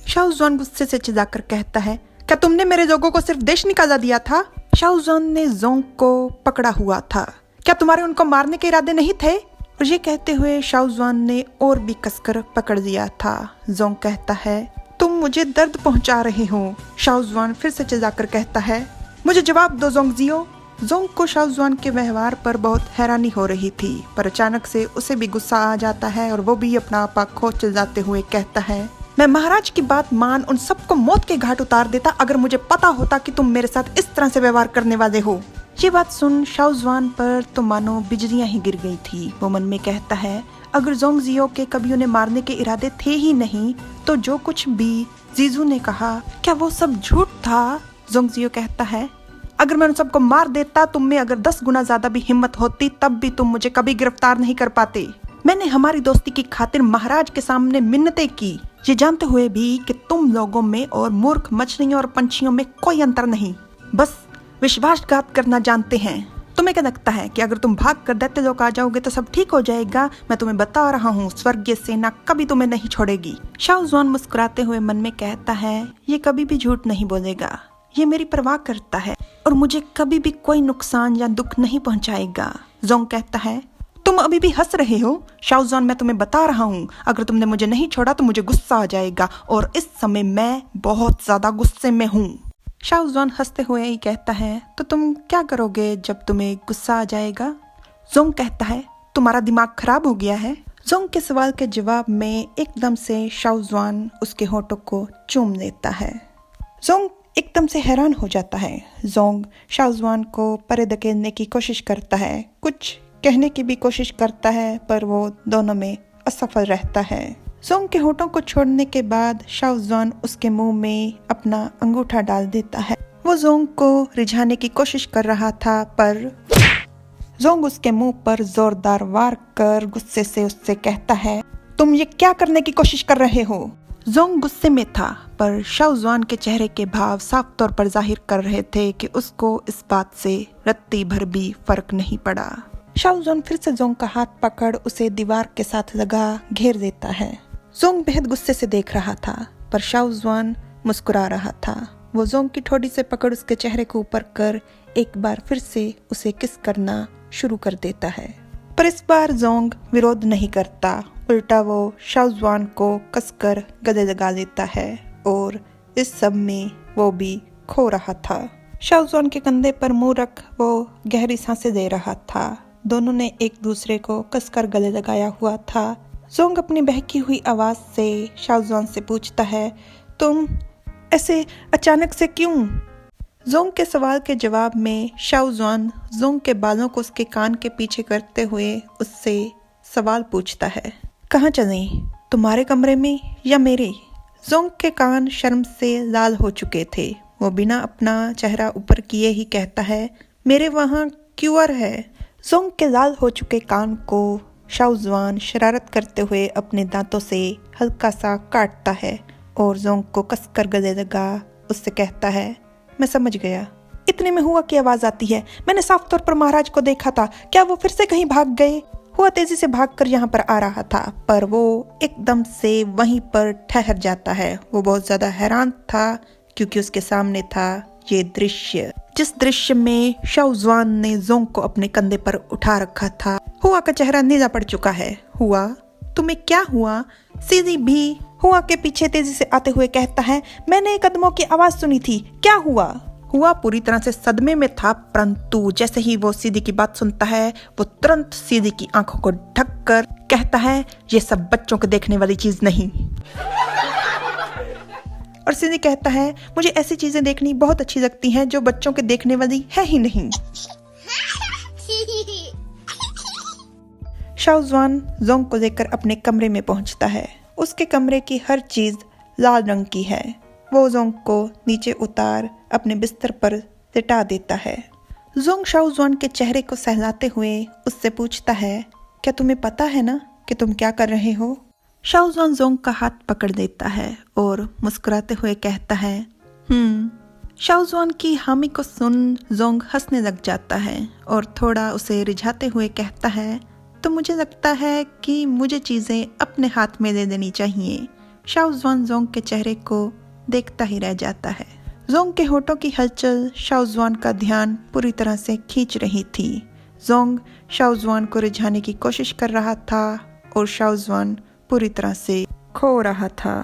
शाओजुआन गुस्से से चिल्लाकर कहता है, क्या तुमने मेरे जोंग को सिर्फ देश निकाला दिया था? शाओजुआन ने जोंग को पकड़ा हुआ था, क्या तुम्हारे उनको मारने के इरादे नहीं थे? और ये कहते हुए शाओजुआन ने और भी कसकर पकड़ लिया था। जोंग कहता है, तुम मुझे दर्द पहुंचा रहे हो। शाओजुआन फिर से चिल्लाकर कहता है, मुझे जवाब दो जोंगजियो। जोंग को शाओजुआन के व्यवहार पर बहुत हैरानी हो रही थी, पर अचानक से उसे भी गुस्सा आ जाता है और वो भी अपना आपा खो चिल्लाते हुए कहता है, मैं महाराज की बात मान उन सबको मौत के घाट उतार देता अगर मुझे पता होता कि तुम मेरे साथ इस तरह से व्यवहार करने वाले हो। ये बात सुन शाओजुआन पर तो मानो बिजलियां ही गिर गई थी। वो मन में कहता है, अगर जोंगजियो के कभी उन्हें मारने के इरादे थे ही नहीं तो जो कुछ भी जीजू ने कहा क्या वो सब झूठ था? जोंगजियो कहता है, अगर मैं उन सबको मार देता तुम में अगर 10 गुना ज्यादा भी हिम्मत होती तब भी तुम मुझे कभी गिरफ्तार नहीं कर पाते। मैंने हमारी दोस्ती की खातिर महाराज के सामने मिन्नतें की, ये जानते हुए भी कि तुम लोगों में और मूर्ख मछलियों और पंछियों में कोई अंतर नहीं, बस विश्वासघात करना जानते हैं। तुम्हें क्या लगता है कि अगर तुम भाग कर दैत्य लोक आ जाओगे तो सब ठीक हो जाएगा? मैं तुम्हें बता रहा हूँ, स्वर्गीय सेना कभी तुम्हें नहीं छोड़ेगी। शाओजुआन मुस्कुराते हुए मन में कहता है, ये कभी भी झूठ नहीं बोलेगा, ये मेरी परवाह करता है और मुझे कभी भी कोई नुकसान या दुख नहीं पहुंचाएगा। जोंग कहता है, तुम अभी भी हंस रहे हो? शाओजुआन मैं तुम्हें बता रहा हूँ, अगर तुमने मुझे नहीं छोड़ा तो मुझे गुस्सा आ जाएगा और इस समय मैं बहुत ज्यादा गुस्से में हूँ। शाओजुआन हंसते हुए ही कहता है, तो तुम क्या करोगे जब तुम्हें गुस्सा आ जाएगा? जोंग कहता है, तुम्हारा दिमाग खराब हो गया है? जोंग के सवाल के जवाब में एकदम से शाओजुआन उसके होठों को चूम लेता है। जोंग एकदम से हैरान हो जाता है। जोंग शाओजुआन को परे धकेलने की कोशिश करता है, कुछ कहने की भी कोशिश करता है, पर वो दोनों में असफल रहता है। जोंग के होठों को छोड़ने के बाद शाओजुआन उसके मुंह में अपना अंगूठा डाल देता है। वो जोंग को रिझाने की कोशिश कर रहा था, पर जोंग उसके मुंह पर जोरदार वार कर गुस्से से उससे कहता है, तुम ये क्या करने की कोशिश कर रहे हो? जोंग गुस्से में था, पर शाओजुआन के चेहरे के भाव साफ तौर पर जाहिर कर रहे थे कि उसको इस बात से रत्ती भर भी फर्क नहीं पड़ा। शाओजुआन फिर से जोंग का हाथ पकड़ उसे दीवार के साथ लगा घेर देता है। जोंग बेहद गुस्से से देख रहा था, पर शाओजुआन मुस्कुरा रहा था। वो जोंग की ठोड़ी से पकड़ उसके चेहरे को ऊपर कर एक बार फिर से उसे किस करना शुरू कर देता है, पर इस बार जोंग विरोध नहीं करता, उल्टा वो शाओजुआन को कसकर गले लगा लेता है और इस सब में वो भी खो रहा था। शाओजुआन के कंधे पर मुंह रख वो गहरी सांसें ले रहा था। दोनों ने एक दूसरे को कसकर गले लगाया हुआ था। जोंग अपनी बहकी हुई आवाज से शाओजुआन से पूछता है, तुम ऐसे अचानक से क्यों? जोंग के सवाल के जवाब में शाओजुआन जोंग के बालों को उसके कान के पीछे करते हुए उससे सवाल पूछता है, कहाँ चलें? तुम्हारे कमरे में या मेरे? जोंग के कान शर्म से लाल हो चुके थे। वो बिना अपना चेहरा ऊपर किए ही कहता है, मेरे वहाँ क्यूआर है। जोंग के लाल हो चुके कान को शाओजुआन शरारत करते हुए अपने दांतों से हल्का सा काटता है और जोंग को कसकर गले लगा उससे कहता है, मैं समझ गया। इतने में हुआ की आवाज आती है। मैंने साफ तौर पर महाराज को देखा था। क्या वो फिर से कहीं भाग गए? हुआ तेजी से भागकर यहाँ पर आ रहा था, पर वो एकदम से वहीं पर ठहर जाता है। वो बहुत ज्यादा हैरान था क्योंकि उसके सामने था ये दृश्य, जिस दृश्य में शाओजुआन ने जोंग को अपने कंधे पर उठा रखा था। हुआ का चेहरा नीला पड़ चुका है। हुआ, तुम्हें क्या हुआ? सीधी भी हुआ के पीछे तेजी से आते हुए कहता है, मैंने कदमों की आवाज सुनी थी, क्या हुआ? हुआ पूरी तरह से सदमे में था, परंतु जैसे ही वो सीधी की बात सुनता है वो तुरंत सीधी की आंखों को ढककर कहता है, ये सब बच्चों को देखने वाली चीज नहीं। और सीधी कहता है, मुझे ऐसी चीजें देखनी बहुत अच्छी लगती हैं जो बच्चों के देखने वाली है ही नहीं। शाओजुआन जोंग को लेकर अपने कमरे में पहुंचता है। उसके कमरे की हर चीज लाल रंग की है। वो जोंग को नीचे उतार अपने बिस्तर पर लिटा देता है। जोंग शाओजुआन के चेहरे को सहलाते हुए उससे पूछता है, क्या तुम्हें पता है ना कि तुम क्या कर रहे हो? शाओजुआन जोंग का हाथ पकड़ लेता है और मुस्कुराते हुए कहता है, शाओजुआन की हामी को सुन जोंग हंसने लग जाता है और थोड़ा उसे रिझाते हुए कहता है, तो मुझे लगता है कि मुझे चीजें अपने हाथ में ले लेनी चाहिए। शाओजुआन जोंग के चेहरे को देखता ही रह जाता है। जोंग के होठों की हलचल शाओजुआन का ध्यान पूरी तरह से खींच रही थी। जोंग शाओजुआन को रिझाने की कोशिश कर रहा था और शाओजुआन पूरी तरह से खो रहा था।